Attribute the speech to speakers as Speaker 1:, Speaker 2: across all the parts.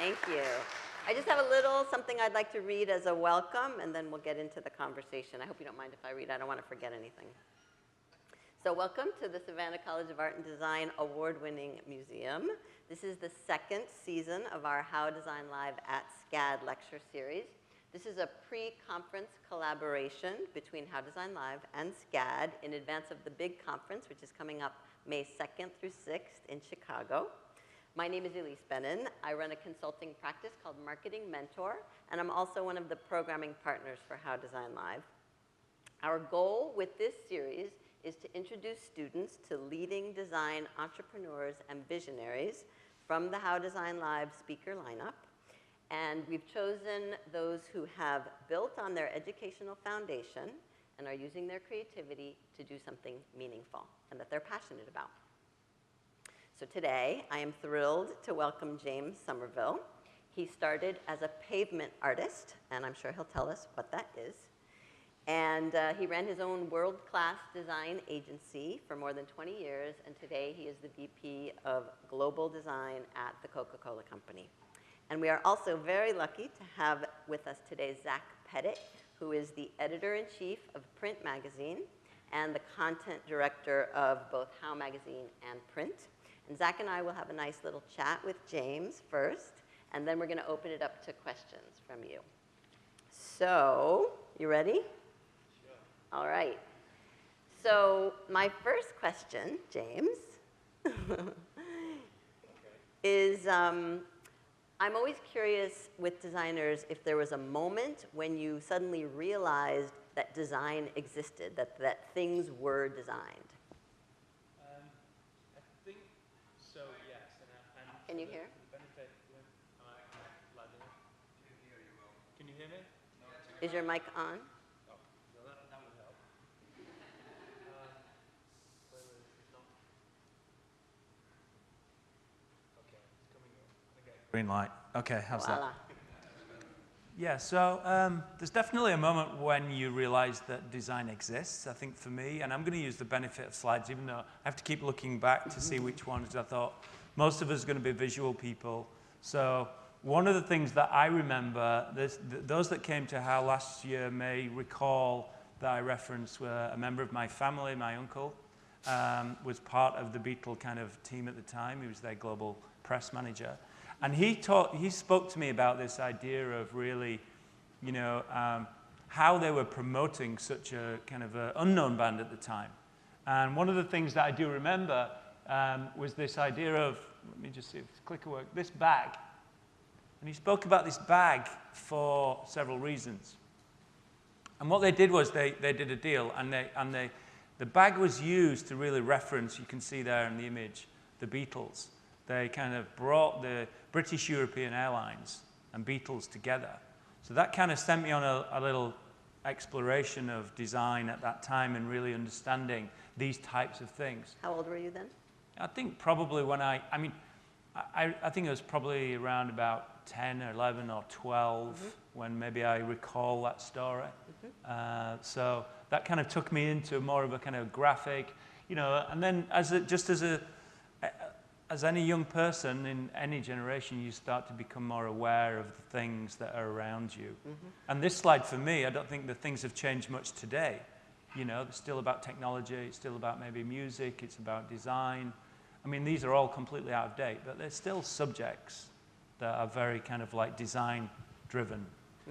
Speaker 1: Thank you. I just have a little something I'd like to read as a welcome, and then we'll get into the conversation. I hope you don't mind if I read. I don't want to forget anything. So welcome to the Savannah College of Art and Design award-winning museum. This is the second season of our How Design Live at SCAD lecture series. This is a pre-conference collaboration between How Design Live and SCAD in advance of the big conference, which is coming up May 2nd through 6th in Chicago. My name is Elise Bennin. I run a consulting practice called Marketing Mentor, and I'm also one of the programming partners for How Design Live. Our goal with this series is to introduce students to leading design entrepreneurs and visionaries from the How Design Live speaker lineup. And we've chosen those who have built on their educational foundation and are using their creativity to do something meaningful and that they're passionate about. So today, I am thrilled to welcome James Sommerville. He started as a pavement artist, and I'm sure he'll tell us what that is. And he ran his own world-class design agency for more than 20 years, and today he is the VP of Global Design at the Coca-Cola Company. And we are also very lucky to have with us today Zach Pettit, who is the editor-in-chief of Print Magazine and the content director of both How Magazine and Print. And Zach and I will have a nice little chat with James first, and then we're going to open it up to questions from you. So, you ready?
Speaker 2: Sure.
Speaker 1: All right. So, my first question, James, is I'm always curious with designers if there was a moment when you suddenly realized that design existed, that things were designed.
Speaker 2: So yes, and
Speaker 1: can you hear?
Speaker 2: For the benefit, am I loud enough? Can you hear me?
Speaker 1: Is your mic on?
Speaker 2: Oh, well, that would help. Okay, it's coming up. Okay. Green light. Okay, how's
Speaker 1: Voila.
Speaker 2: that? Yeah, so there's definitely a moment when you realize that design exists, I think for me, and I'm going to use the benefit of slides, even though I have to keep looking back to see which ones I thought most of us are going to be visual people. So one of the things that I remember, those that came to How last year may recall that I referenced were a member of my family, my uncle, was part of the Beatle kind of team at the time. He was their global press manager. And he spoke to me about this idea of really, you know, how they were promoting such a kind of a unknown band at the time. And one of the things that I do remember was this idea of, let me just see if this clicker works, this bag. And he spoke about this bag for several reasons. And what they did was they did a deal, and the bag was used to really reference, you can see there in the image, the Beatles. They kind of brought the British European Airlines and Beatles together. So that kind of sent me on a little exploration of design at that time and really understanding these types of things.
Speaker 1: How old were you then?
Speaker 2: I think probably when I think it was probably around about 10 or 11 or 12 when maybe I recall that story. So that kind of took me into more of a kind of graphic, you know, and then as any young person in any generation, you start to become more aware of the things that are around you. And this slide, for me, I don't think the things have changed much today. You know, it's still about technology, it's still about maybe music, it's about design. I mean, these are all completely out of date, but they're still subjects that are very kind of like design-driven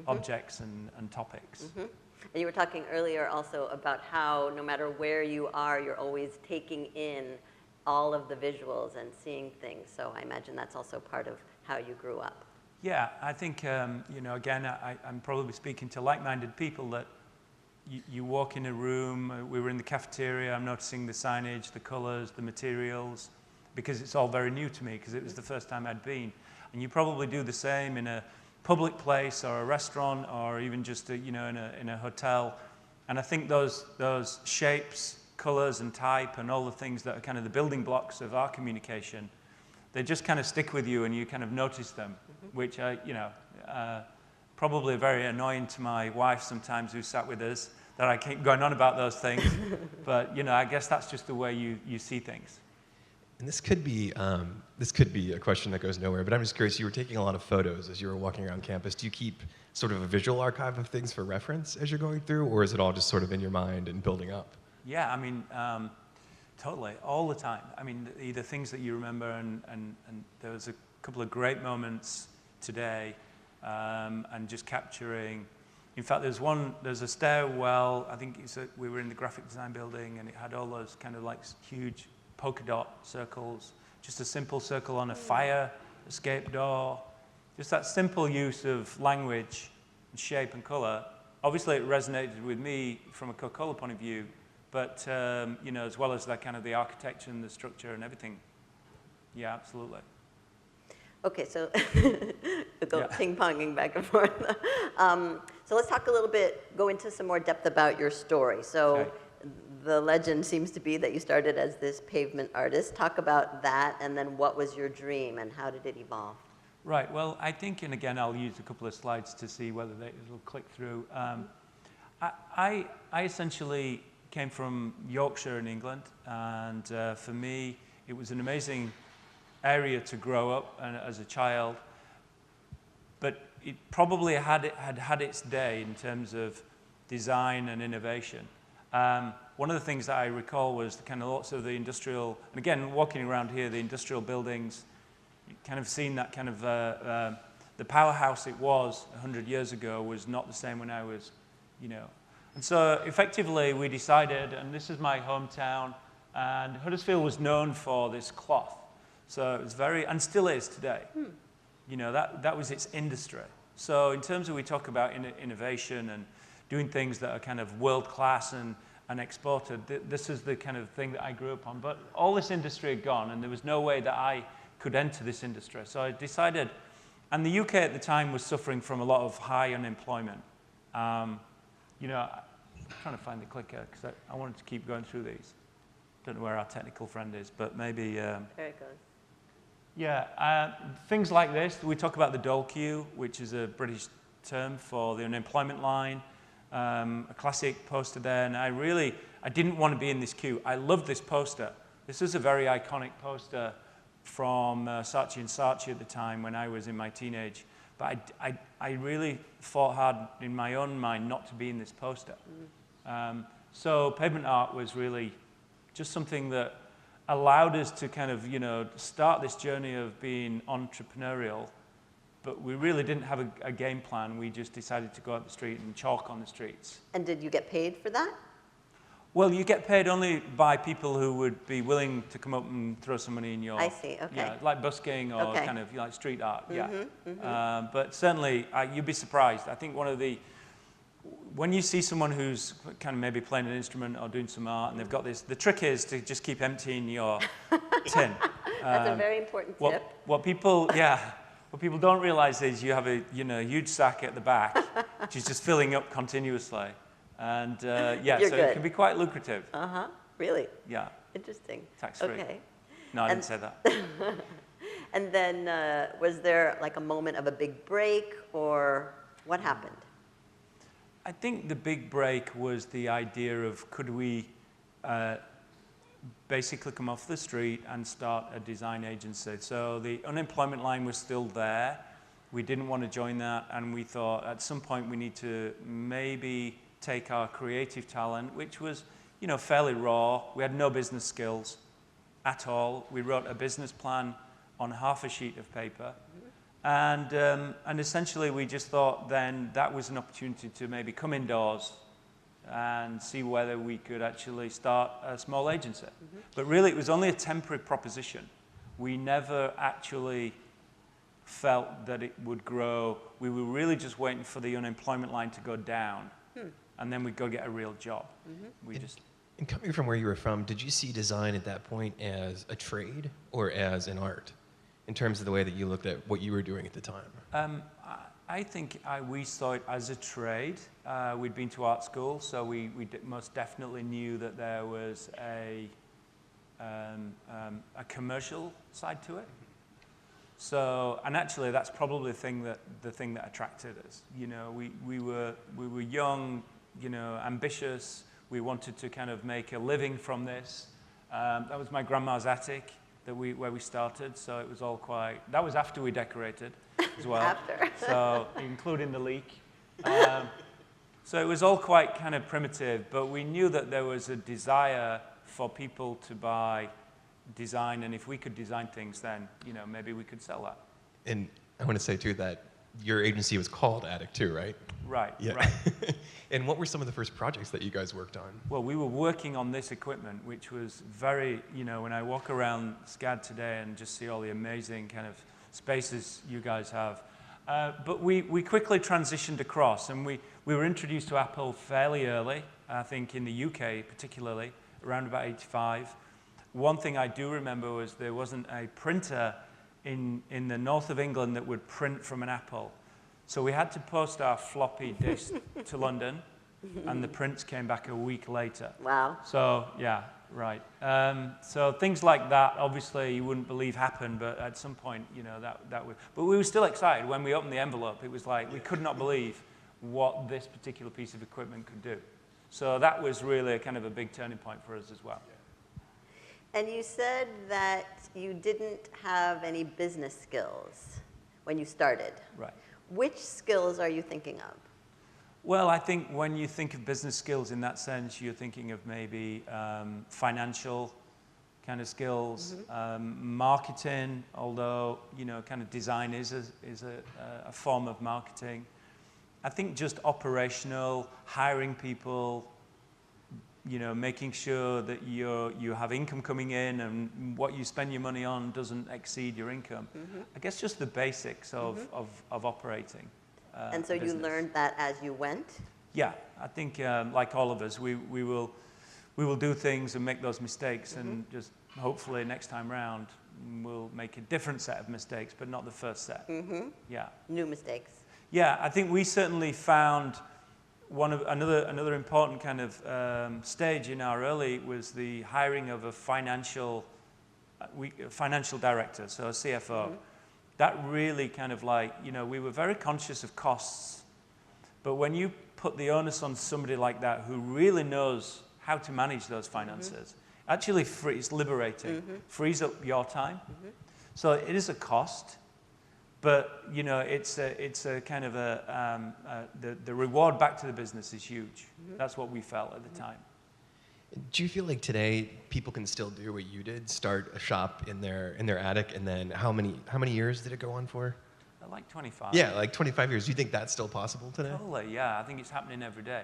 Speaker 2: objects and topics.
Speaker 1: And you were talking earlier also about how no matter where you are, you're always taking in all of the visuals and seeing things. So I imagine that's also part of how you grew up.
Speaker 2: Yeah, I think, you know, again, I'm probably speaking to like-minded people that you walk in a room, we were in the cafeteria, I'm noticing the signage, the colors, the materials, because it's all very new to me, because it was the first time I'd been. And you probably do the same in a public place or a restaurant or even just, you know, in a hotel. And I think those shapes, colors and type and all the things that are kind of the building blocks of our communication, they just kind of stick with you and you kind of notice them, which are, you know, probably very annoying to my wife sometimes who sat with us, that I keep going on about those things. But, you know, I guess that's just the way you see things.
Speaker 3: And this could be a question that goes nowhere, but I'm just curious, you were taking a lot of photos as you were walking around campus. Do you keep sort of a visual archive of things for reference as you're going through, or is it all just sort of in your mind and building up?
Speaker 2: Yeah, I mean, totally, all the time. I mean, the things that you remember, and there was a couple of great moments today, and just capturing. In fact, there's a stairwell, I think we were in the graphic design building, and it had all those kind of like huge polka dot circles, just a simple circle on a fire escape door, just that simple use of language and shape and color. Obviously, it resonated with me from a Coca-Cola point of view, but you know, as well as that kind of the architecture and the structure and everything. Yeah, absolutely.
Speaker 1: Okay, so ping-ponging back and forth. So let's talk a little bit, go into some more depth about your story. So
Speaker 2: Okay.
Speaker 1: The legend seems to be that you started as this pavement artist. Talk about that, and then what was your dream, and how did it evolve?
Speaker 2: Right, well, I think, and again, I'll use a couple of slides to see whether it'll click through. I essentially came from Yorkshire in England, and for me, it was an amazing area to grow up as a child, but it probably had its day in terms of design and innovation. One of the things that I recall was the kind of lots of the industrial, and again, walking around here, the industrial buildings, you kind of seen that kind of, the powerhouse it was 100 years ago was not the same when I was, you know. And so effectively we decided, and this is my hometown, and Huddersfield was known for this cloth. So it was very, and still is today. You know, that was its industry. So in terms of we talk about innovation and doing things that are kind of world-class and exported, this is the kind of thing that I grew up on. But all this industry had gone, and there was no way that I could enter this industry. So I decided, and the UK at the time was suffering from a lot of high unemployment. You know, I'm trying to find the clicker, because I wanted to keep going through these. Don't know where our technical friend is, but maybe...
Speaker 1: There it goes.
Speaker 2: Yeah, things like this. We talk about the dole queue, which is a British term for the unemployment line. A classic poster there, and I didn't want to be in this queue. I loved this poster. This is a very iconic poster from Saatchi & Saatchi at the time when I was in my teenage. But I really fought hard in my own mind not to be in this poster. So Pavement Art was really just something that allowed us to kind of, you know, start this journey of being entrepreneurial. But we really didn't have a game plan. We just decided to go out the street and chalk on the streets.
Speaker 1: And did you get paid for that?
Speaker 2: Well, you get paid only by people who would be willing to come up and throw some money in your...
Speaker 1: I see, okay.
Speaker 2: Yeah, like busking or
Speaker 1: Okay.
Speaker 2: kind of like street art, but certainly, you'd be surprised. I think one of the... When you see someone who's kind of maybe playing an instrument or doing some art and they've got this... The trick is to just keep emptying your tin.
Speaker 1: That's a very important tip.
Speaker 2: What people don't realize is you have a huge sack at the back, which is just filling up continuously. And yeah,
Speaker 1: You're
Speaker 2: so
Speaker 1: good.
Speaker 2: it can be quite lucrative.
Speaker 1: Really?
Speaker 2: Yeah.
Speaker 1: Interesting.
Speaker 2: Tax-free.
Speaker 1: Okay.
Speaker 2: No, I didn't say that.
Speaker 1: And then was there like a moment of a big break, or what happened?
Speaker 2: I think the big break was the idea of could we basically come off the street and start a design agency. So the unemployment line was still there. We didn't want to join that, and we thought at some point we need to maybe take our creative talent, which was, you know, fairly raw. We had no business skills at all. We wrote a business plan on half a sheet of paper. And essentially we just thought then that was an opportunity to maybe come indoors and see whether we could actually start a small agency. But really it was only a temporary proposition. We never actually felt that it would grow. We were really just waiting for the unemployment line to go down, and then we'd go get a real job.
Speaker 3: And coming from where you were from, did you see design at that point as a trade or as an art, in terms of the way that you looked at what you were doing at the time?
Speaker 2: I think we saw it as a trade. We'd been to art school, so we most definitely knew that there was a commercial side to it. So, and actually, that's probably the thing that attracted us. You know, we were young, you know, ambitious. We wanted to kind of make a living from this. That was my grandma's attic. where we started, so it was all quite, that was after we decorated as well.
Speaker 1: After.
Speaker 2: So, including the leak. So it was all quite kind of primitive, but we knew that there was a desire for people to buy design, and if we could design things, then, you know, maybe we could sell that.
Speaker 3: And I want to say, too, that your agency was called Attic, too, right?
Speaker 2: Right,
Speaker 3: Yeah.
Speaker 2: right.
Speaker 3: And what were some of the first projects that you guys worked on?
Speaker 2: Well, we were working on this equipment, which was very, you know, when I walk around SCAD today and just see all the amazing kind of spaces you guys have. But we quickly transitioned across, and we were introduced to Apple fairly early, I think in the UK particularly, around about 85. One thing I do remember was there wasn't a printer in the north of England that would print from an Apple. So we had to post our floppy disk to London, and the prints came back a week later.
Speaker 1: Wow.
Speaker 2: So, yeah, right. So things like that, obviously, you wouldn't believe happened, but at some point, you know, that would. But we were still excited. When we opened the envelope, it was like we could not believe what this particular piece of equipment could do. So that was really a kind of a big turning point for us as well.
Speaker 1: And you said that you didn't have any business skills when you started.
Speaker 2: Right.
Speaker 1: Which skills are you thinking of?
Speaker 2: Well, I think when you think of business skills in that sense, you're thinking of maybe financial kind of skills, marketing, although, you know, kind of design is a form of marketing. I think just operational, hiring people, you know, making sure that you have income coming in and what you spend your money on doesn't exceed your income. I guess just the basics of operating.
Speaker 1: And so you learned that as you went?
Speaker 2: Yeah, I think like all of us, we will do things and make those mistakes, and just hopefully next time round we'll make a different set of mistakes, but not the first set. Yeah.
Speaker 1: New mistakes.
Speaker 2: Yeah, I think we certainly found another important kind of stage in our early was the hiring of a financial director, so a CFO. That really kind of like, you know, we were very conscious of costs, but when you put the onus on somebody like that who really knows how to manage those finances, actually it's liberating, frees up your time. So it is a cost, but, you know, it's a kind of the reward back to the business is huge. That's what we felt at the time.
Speaker 3: Do you feel like today people can still do what you did, start a shop in their attic, and then how many years did it go on for?
Speaker 2: Like 25.
Speaker 3: Yeah, like 25 years. Do you think that's still possible today?
Speaker 2: Totally, yeah. I think it's happening every day.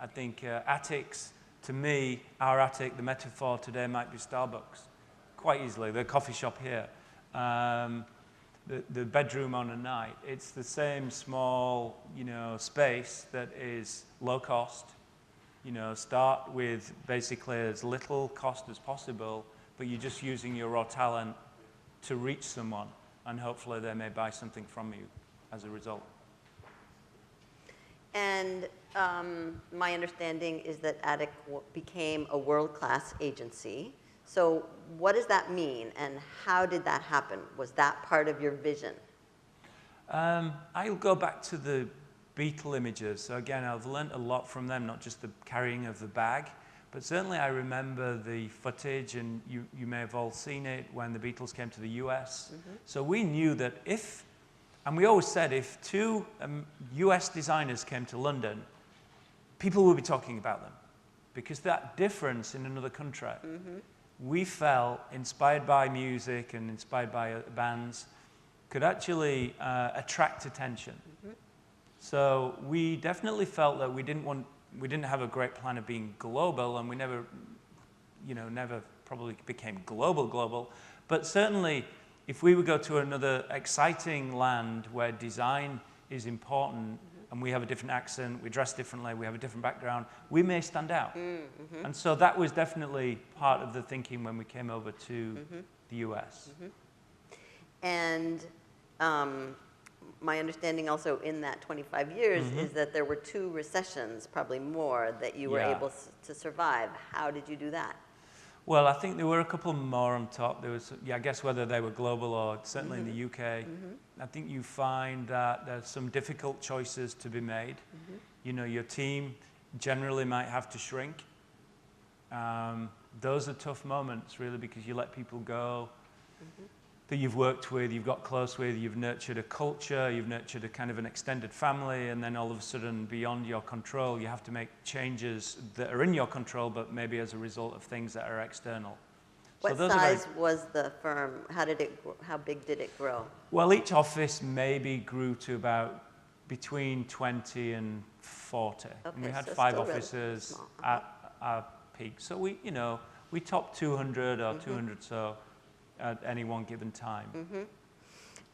Speaker 2: I think attics, to me, our attic, the metaphor today might be Starbucks, quite easily. The coffee shop here. The bedroom on a night. It's the same small, you know, space that is low cost. You know, start with basically as little cost as possible, but you're just using your raw talent to reach someone, and hopefully they may buy something from you as a result.
Speaker 1: And my understanding is that Attic became a world-class agency. So what does that mean, and how did that happen? Was that part of your vision?
Speaker 2: I'll go back to the Beetle images. So again, I've learned a lot from them, not just the carrying of the bag, but certainly I remember the footage, and you may have all seen it when the Beatles came to the US. So we knew that and we always said if two US designers came to London, people would be talking about them, because that difference in another country, we felt, inspired by music and inspired by bands, could actually attract attention. So we definitely felt that we didn't have a great plan of being global, and we never probably became global. But certainly, if we would go to another exciting land where design is important, and we have a different accent, we dress differently, we have a different background, we may stand out. And so that was definitely part of the thinking when we came over to the US.
Speaker 1: And my understanding also in that 25 years is that there were 2 recessions, probably more, that you were able to survive. How did you do that?
Speaker 2: Well, I think there were a couple more on top. There was, I guess whether they were global or certainly in the UK, I think you find that there's some difficult choices to be made. You know, your team generally might have to shrink. Those are tough moments, really, because you let people go. that you've worked with, you've got close with, you've nurtured a culture, you've nurtured a kind of an extended family, and then all of a sudden, beyond your control, you have to make changes that are in your control, but maybe as a result of things that are external.
Speaker 1: What size was the firm? How big did it grow?
Speaker 2: Well, each office maybe grew to about between 20 and 40.
Speaker 1: Okay,
Speaker 2: And we had
Speaker 1: so
Speaker 2: 5
Speaker 1: still
Speaker 2: offices
Speaker 1: small.
Speaker 2: at our peak. So we topped 200 or 200 so at any one given time.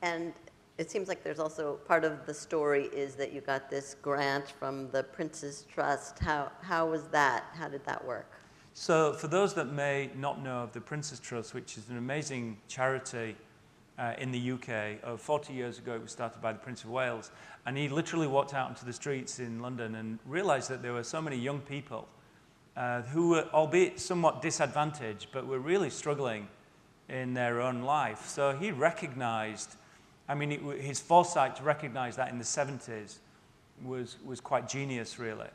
Speaker 1: And it seems like there's also part of the story is that you got this grant from the Prince's Trust. How was that? How did that work?
Speaker 2: So for those that may not know of the Prince's Trust, which is an amazing charity in the UK, 40 years ago it was started by the Prince of Wales, and he literally walked out into the streets in London and realized that there were so many young people who were, albeit somewhat disadvantaged, but were really struggling in their own life. So he recognized, his foresight to recognize that in the 70s was quite genius, really.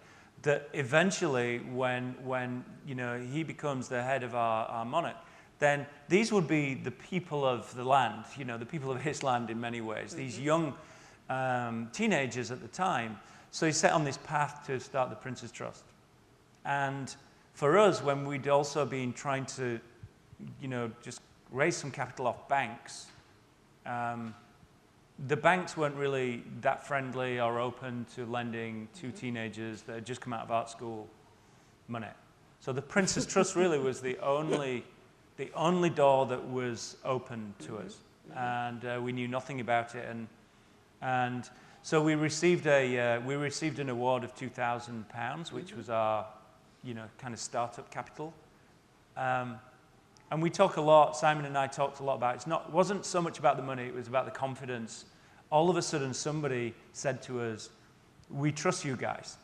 Speaker 2: That eventually, when he becomes the head of our monarch, then these would be the people of the land, the people of his land in many ways, these young teenagers at the time. So he set on this path to start the Prince's Trust. And for us, when we'd also been trying to, just raise some capital off banks, the banks weren't really that friendly or open to lending to teenagers that had just come out of art school money. So the Prince's Trust really was the only door that was open to us, and we knew nothing about it. And so we received an award of £2,000, which was our kind of startup capital. And we talk a lot, Simon and I talked a lot about it. It wasn't so much about the money, it was about the confidence. All of a sudden, somebody said to us, we trust you guys,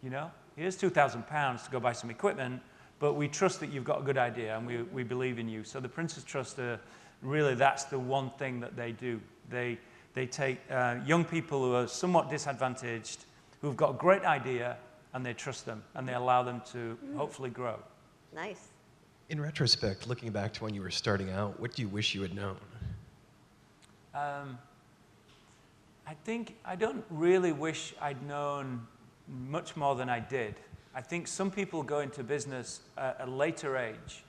Speaker 2: Here's £2,000 to go buy some equipment, but we trust that you've got a good idea and we believe in you. So the Prince's Trust, really that's the one thing that they do. They take young people who are somewhat disadvantaged, who've got a great idea, and they trust them, and they allow them to hopefully grow.
Speaker 1: Nice.
Speaker 3: In retrospect, looking back to when you were starting out, what do you wish you had known? I don't really wish I'd known much more than I did. I think some people go into business at a later age.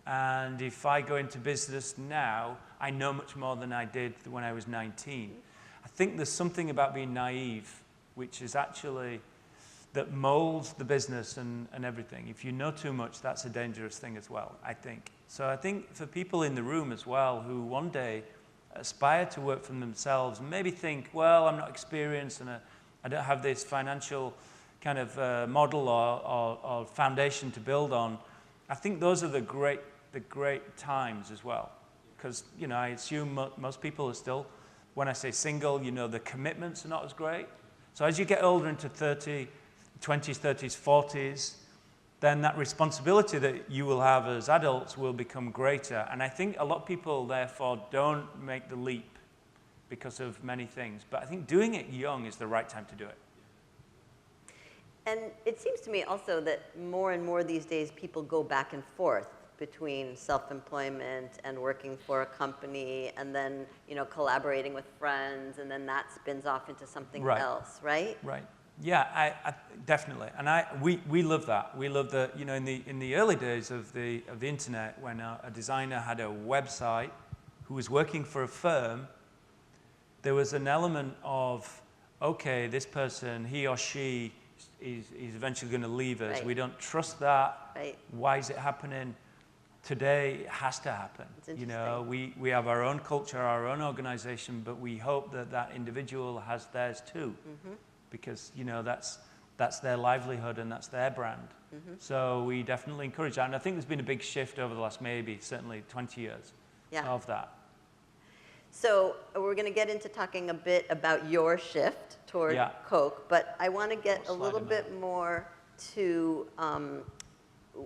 Speaker 3: And if I go into business now, I know much more than I did when I was 19. I think there's something about being naive, which is actually that molds the business and everything. If you know too much, that's a dangerous thing as well, I think. So I think for people in the room as well who one day aspire to work for themselves and maybe think, well, I'm not experienced and I don't have this financial kind of model or foundation to build on, I think those are the great times as well. Because, I assume most people are still, when I say single, the commitments are not as great. So as you get older into 20s, 30s, 40s, then that responsibility that you will have as adults will become greater. And I think a lot of people, therefore, don't make the leap because of many things. But I think doing it young is the right time to do it.
Speaker 1: And it seems to me also that more and more these days people go back and forth between self-employment and working for a company and then, collaborating with friends, and then that spins off into something else, right?
Speaker 2: Right. Yeah, I definitely. And we love that. We love that, in the early days of the internet, when a designer had a website who was working for a firm, there was an element of, okay, this person, he or she is eventually going to leave us.
Speaker 1: Right.
Speaker 2: We don't trust that.
Speaker 1: Right.
Speaker 2: Why is it happening? Today, it has to happen. We have our own culture, our own organization, but we hope that individual has theirs too. Because, that's their livelihood and that's their brand. So we definitely encourage that. And I think there's been a big shift over the last certainly 20 years of that.
Speaker 1: So we're going to get into talking a bit about your shift toward Coke, but I want to get a little bit more to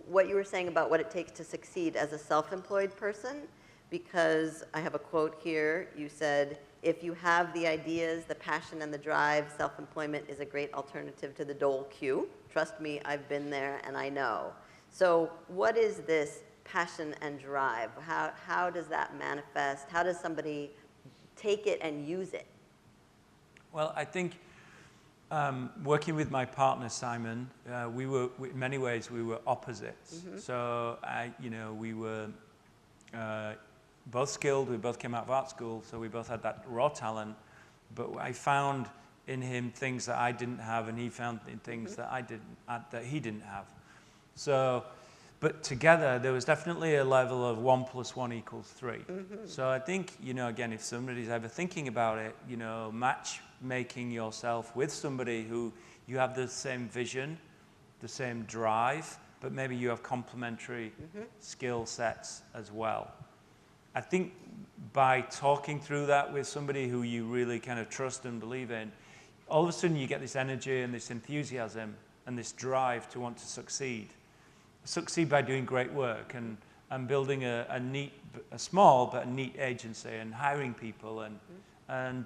Speaker 1: what you were saying about what it takes to succeed as a self-employed person, because I have a quote here. You said, if you have the ideas, the passion, and the drive, self-employment is a great alternative to the dole queue. Trust me, I've been there and I know. So what is this passion and drive? How does that manifest? How does somebody take it and use it?
Speaker 2: Well, I think working with my partner, Simon, in many ways, we were opposites. So, we were both skilled, we both came out of art school, so we both had that raw talent, but I found in him things that I didn't have, and he found in things that that he didn't have. So, but together, there was definitely a level of 1 + 1 = 3. So I think, again, if somebody's ever thinking about it, matchmaking yourself with somebody who you have the same vision, the same drive, but maybe you have complementary skill sets as well. I think by talking through that with somebody who you really kind of trust and believe in, all of a sudden you get this energy and this enthusiasm and this drive to want to succeed by doing great work and building a small but a neat agency and hiring people and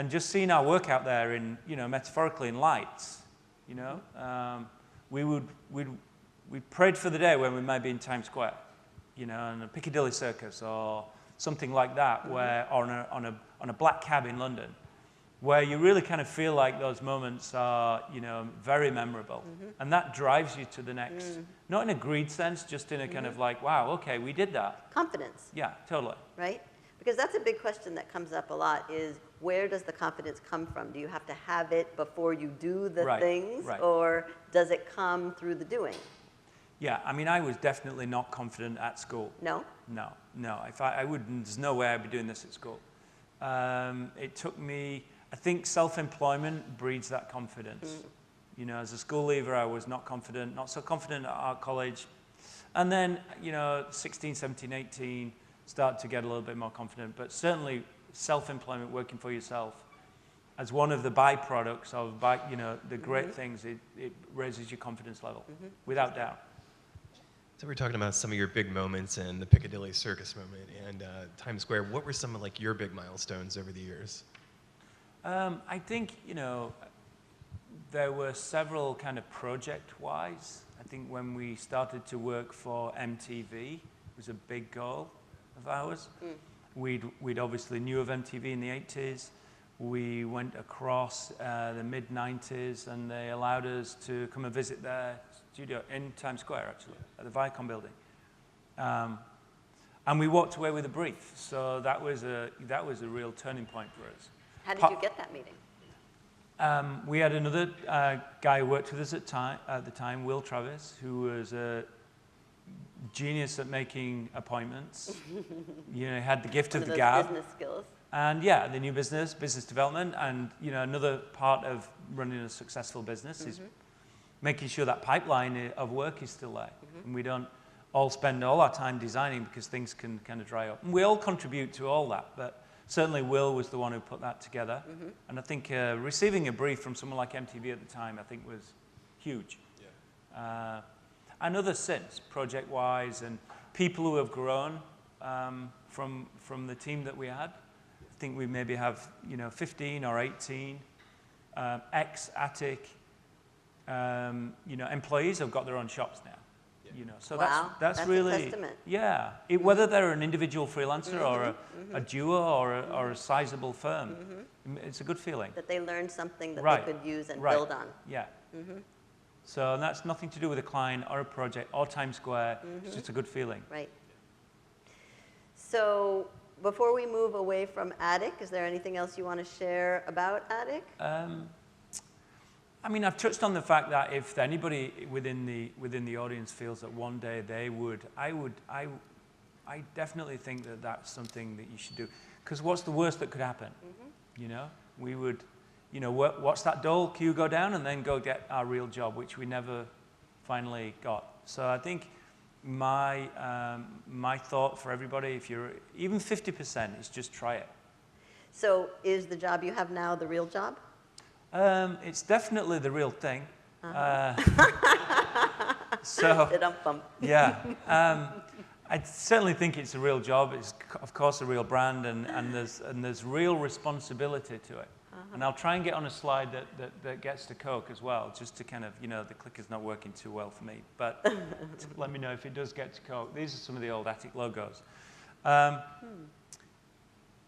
Speaker 2: just seeing our work out there in, metaphorically in lights, we prayed for the day when we might be in Times Square, in a Piccadilly Circus or something like that, where on a black cab in London, where you really kind of feel like those moments are, very memorable. And that drives you to the next, not in a greed sense, just in a kind of like, wow, okay, we did that.
Speaker 1: Confidence.
Speaker 2: Yeah, totally.
Speaker 1: Right? Because that's a big question that comes up a lot is, where does the confidence come from? Do you have to have it before you do the things?
Speaker 2: Right.
Speaker 1: Or does it come through the doing?
Speaker 2: Yeah, I mean, I was definitely not confident at school.
Speaker 1: No?
Speaker 2: No. I wouldn't, there's no way I'd be doing this at school. It took me, I think self-employment breeds that confidence. As a school leaver, I was not so confident at art college. And then, 16, 17, 18, start to get a little bit more confident. But certainly self-employment, working for yourself, as one of the byproducts of, the great things, it raises your confidence level, without doubt.
Speaker 3: So we're talking about some of your big moments and the Piccadilly Circus moment and Times Square. What were some of your big milestones over the years?
Speaker 2: I think, there were several kind of project-wise. I think when we started to work for MTV, it was a big goal of ours. We'd obviously knew of MTV in the 80s. We went across the mid-90s, and they allowed us to come and visit their studio in Times Square, actually, at the Viacom building. And we walked away with a brief. So that was a real turning point for us.
Speaker 1: How did you get that meeting?
Speaker 2: We had another guy who worked with us at the time, Will Travis, who was a genius at making appointments. Had the gift of the gab.
Speaker 1: Business skills.
Speaker 2: And yeah, the new business development, and another part of running a successful business is making sure that pipeline of work is still there, and we don't all spend all our time designing because things can kind of dry up. And we all contribute to all that, but certainly Will was the one who put that together. And I think receiving a brief from someone like MTV at the time, I think was huge. Yeah. And others since, project-wise, and people who have grown from the team that we had. I think we maybe have 15 or 18 ex-Attic employees who've got their own shops now. So
Speaker 1: wow,
Speaker 2: that's really
Speaker 1: a testament.
Speaker 2: Yeah. Whether they're an individual freelancer or a duo or a sizable firm, it's a good feeling.
Speaker 1: That they learned something that they could use and
Speaker 2: Right.
Speaker 1: build on.
Speaker 2: Yeah. So that's nothing to do with a client or a project or Times Square. It's just a good feeling.
Speaker 1: Right. So before we move away from Attic, is there anything else you want to share about Attic?
Speaker 2: I mean, I've touched on the fact that if anybody within the audience feels that one day they would, I definitely think that that's something that you should do. Because what's the worst that could happen? We would, watch that dole queue go down and then go get our real job, which we never finally got. So I think my thought for everybody, if you're even 50%, is just try it.
Speaker 1: So is the job you have now the real job?
Speaker 2: It's definitely the real thing. Yeah. I certainly think it's a real job. It's of course a real brand, and there's real responsibility to it. And I'll try and get on a slide that gets to Coke as well, just to kind of, the clicker's not working too well for me. But let me know if it does get to Coke. These are some of the old attic logos. I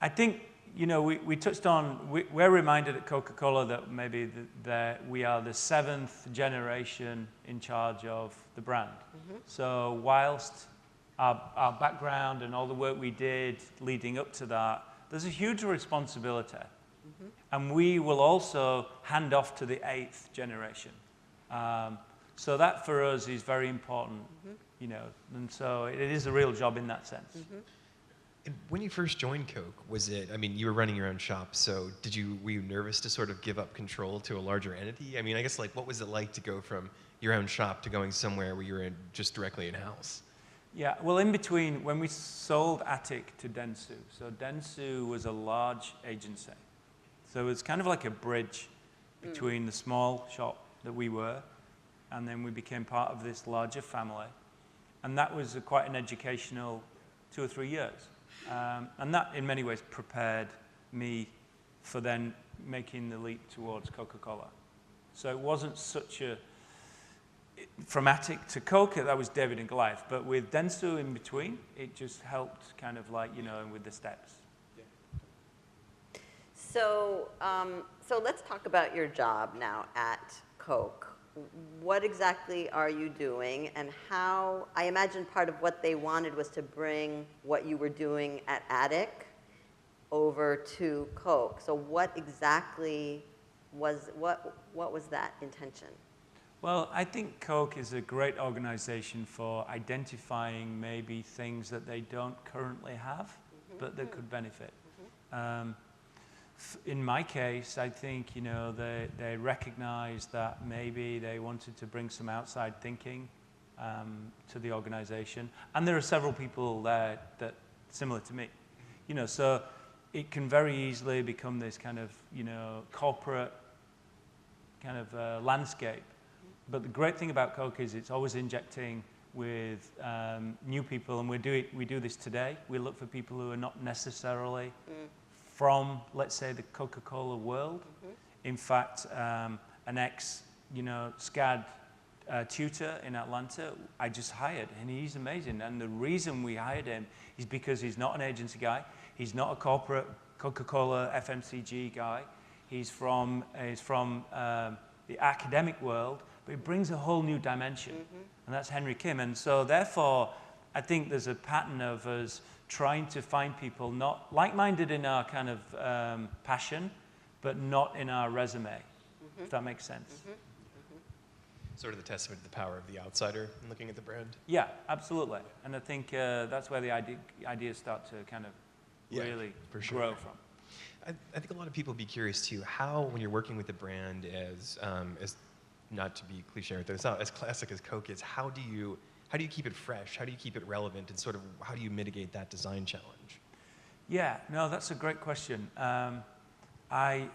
Speaker 2: think, we touched on, we're reminded at Coca-Cola that maybe that we are the 7th generation in charge of the brand. So whilst our background and all the work we did leading up to that, there's a huge responsibility. And we will also hand off to the 8th generation. So that for us is very important, and so it is a real job in that sense.
Speaker 3: And when you first joined Coke, was it, you were running your own shop, so were you nervous to sort of give up control to a larger entity? I guess, what was it like to go from your own shop to going somewhere where you were just directly in-house?
Speaker 2: Yeah, well, in between, when we sold Attic to Dentsu, so Dentsu was a large agency. So it was kind of like a bridge between the small shop that we were, and then we became part of this larger family. And that was quite an educational 2 or 3 years. And that, in many ways, prepared me for then making the leap towards Coca-Cola. So it wasn't such a... From Attic to Coca, that was David and Goliath. But with Dentsu in between, it just helped kind of with the steps.
Speaker 1: So, so let's talk about your job now at Coke. What exactly are you doing, and how? I imagine part of what they wanted was to bring what you were doing at Attic over to Coke. So what exactly was that intention?
Speaker 2: Well, I think Coke is a great organization for identifying maybe things that they don't currently have, but that could benefit. In my case, I think, they recognized that maybe they wanted to bring some outside thinking to the organization. And there are several people there that similar to me. So it can very easily become this kind of, corporate kind of landscape. But the great thing about Coke is it's always injecting with new people, and we do this today. We look for people who are not necessarily from, let's say, the Coca-Cola world. In fact, an ex-SCAD tutor in Atlanta, I just hired, and he's amazing. And the reason we hired him is because he's not an agency guy. He's not a corporate Coca-Cola FMCG guy. He's from the academic world, but he brings a whole new dimension, and that's Henry Kim. And so therefore, I think there's a pattern of us trying to find people not like-minded in our kind of passion, but not in our resume, if that makes sense.
Speaker 3: Sort of the testament to the power of the outsider in looking at the brand.
Speaker 2: Yeah, absolutely. And I think that's where the ideas start to kind of really grow from.
Speaker 3: I think a lot of people would be curious too, how, when you're working with a brand as not to be cliche, it's not as classic as Coke is, how do you keep it fresh? How do you keep it relevant? And sort of, how do you mitigate that design challenge?
Speaker 2: Yeah, no, that's a great question. I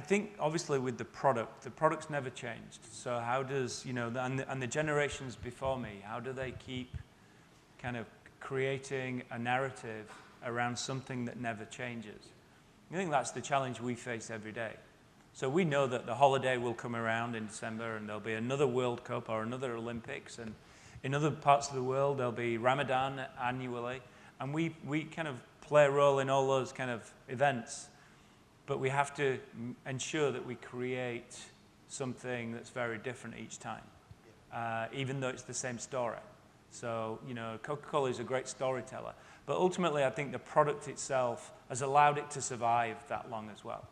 Speaker 2: think, obviously, with the product's never changed. So how does, and the generations before me, how do they keep kind of creating a narrative around something that never changes? I think that's the challenge we face every day. So we know that the holiday will come around in December, and there'll be another World Cup or another Olympics, and in other parts of the world, there'll be Ramadan annually, and we kind of play a role in all those kind of events, but we have to ensure that we create something that's very different each time, even though it's the same story. So, Coca-Cola is a great storyteller, but ultimately, I think the product itself has allowed it to survive that long as well.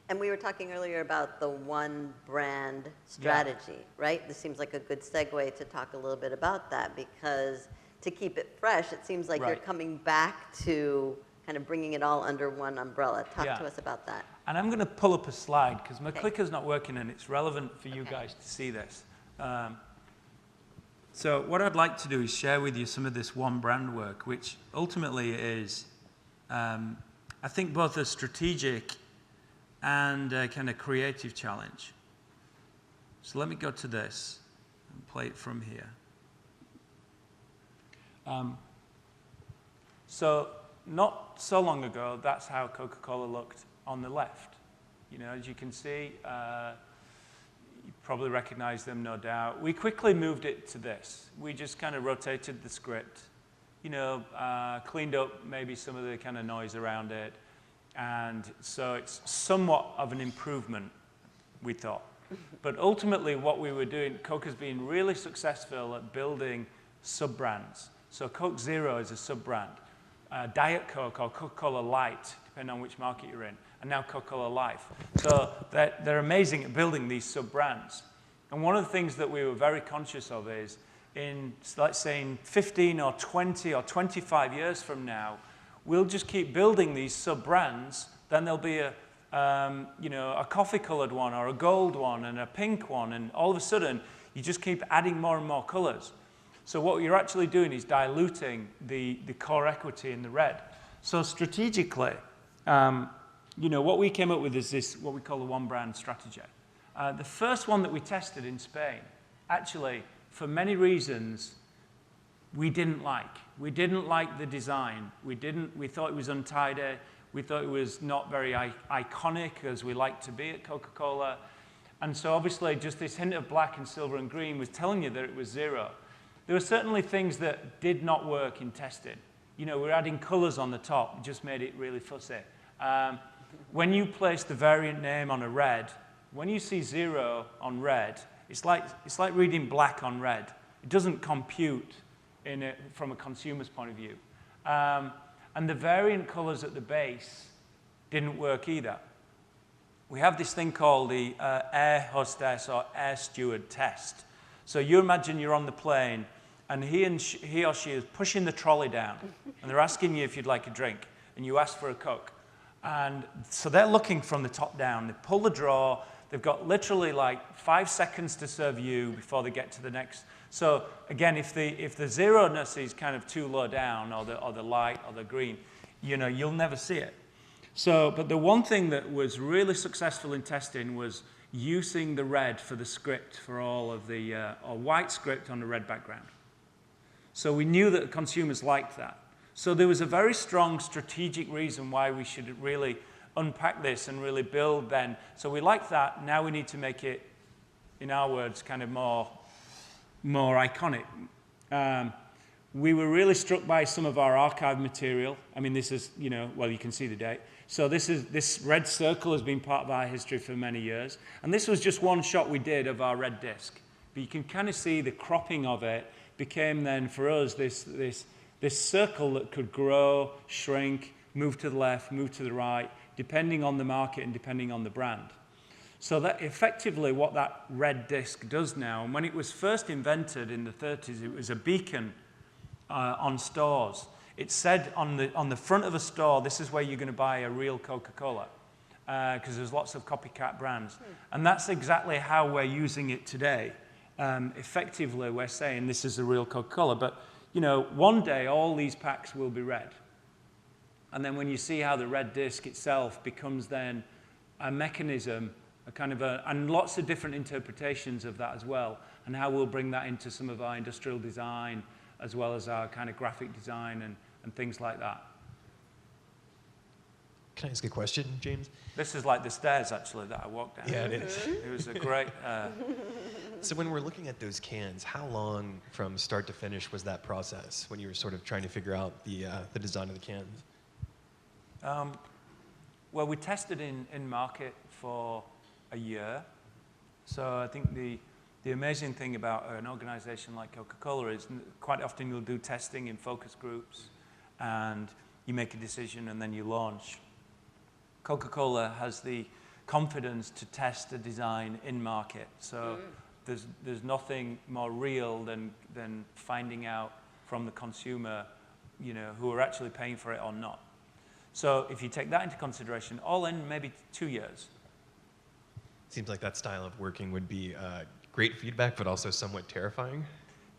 Speaker 1: And we were talking earlier about the one brand strategy, right? This seems like a good segue to talk a little bit about that, because to keep it fresh, it seems like you're coming back to kind of bringing it all under one umbrella. Talk to us about that.
Speaker 2: And I'm going to pull up a slide, because my clicker's not working, and it's relevant for you guys to see this. So what I'd like to do is share with you some of this one brand work, which ultimately is, I think, both a strategic and a kind of creative challenge. So let me go to this and play it from here. So not so long ago, that's how Coca-Cola looked on the left. You know, as you can see, you probably recognize them, no doubt. We quickly moved it to this. We just kind of rotated the script, you know, cleaned up maybe some of the kind of noise around it. And so it's somewhat of an improvement, we thought. But ultimately, what we were doing, Coke has been really successful at building sub-brands. So Coke Zero is a sub-brand. Diet Coke or Coca-Cola Light, depending on which market you're in, and now Coca-Cola Life. So they're amazing at building these sub-brands. And one of the things that we were very conscious of is, let's say in 15 or 20 or 25 years from now, we'll just keep building these sub-brands. Then there'll be you know, a coffee-colored one or a gold one and a pink one, and all of a sudden, you just keep adding more and more colors. So what you're actually doing is diluting the core equity in the red. So strategically, you know, what we came up with is this, what we call the one-brand strategy. The first one that we tested in Spain, actually, for many reasons, we didn't like. We didn't like the design. We thought it was untidy. We thought it was not very iconic as we like to be at Coca-Cola. And so obviously just this hint of black and silver and green was telling you that it was zero. There were certainly things that did not work in testing. You know, we're adding colors on the top, just made it really fussy. When you place the variant name on a red, when you see zero on red, it's like reading black on red. It doesn't compute from a consumer's point of view. And the variant colors at the base didn't work either. We have this thing called the air hostess or air steward test. So you imagine you're on the plane, and he or she is pushing the trolley down, and they're asking you if you'd like a drink, and you ask for a Coke. And so they're looking from the top down. They pull the drawer. They've got literally like 5 seconds to serve you before they get to the next. So again, if the zero-ness is kind of too low down, or the light or the green, you know, you'll never see it. So, but the one thing that was really successful in testing was using the red for the script for all of the, or white script on a red background. So we knew that the consumers liked that. So there was a very strong strategic reason why we should really unpack this and really build then. So we liked that. Now we need to make it, in our words, kind of more iconic. We were really struck by some of our archive material. I mean, this is, you know, well, you can see the date. So this red circle has been part of our history for many years. And this was just one shot we did of our red disc. But you can kind of see the cropping of it became then, for us, this circle that could grow, shrink, move to the left, move to the right, depending on the market and depending on the brand. So that effectively what that red disc does now, and when it was first invented in the 30s, it was a beacon on stores. It said on the front of a store, this is where you're going to buy a real Coca-Cola, because there's lots of copycat brands. And that's exactly how we're using it today. Effectively, we're saying this is a real Coca-Cola. But, you know, one day all these packs will be red. And then when you see how the red disc itself becomes then a mechanism, and lots of different interpretations of that as well, and how we'll bring that into some of our industrial design, as well as our kind of graphic design and things like that.
Speaker 3: Can I ask a question, James?
Speaker 2: This is like the stairs, actually, that I walked down.
Speaker 3: Yeah, it is.
Speaker 2: It was a great...
Speaker 3: So when we're looking at those cans, how long from start to finish was that process when you were sort of trying to figure out the design of the cans?
Speaker 2: Well, we tested in market for a year. So I think the amazing thing about an organization like Coca-Cola is quite often you'll do testing in focus groups, and you make a decision and then you launch. Coca-Cola has the confidence to test a design in market. So there's nothing more real than finding out from the consumer, you know, who are actually paying for it or not. So if you take that into consideration, all in maybe 2 years.
Speaker 3: Seems like that style of working would be great feedback, but also somewhat terrifying.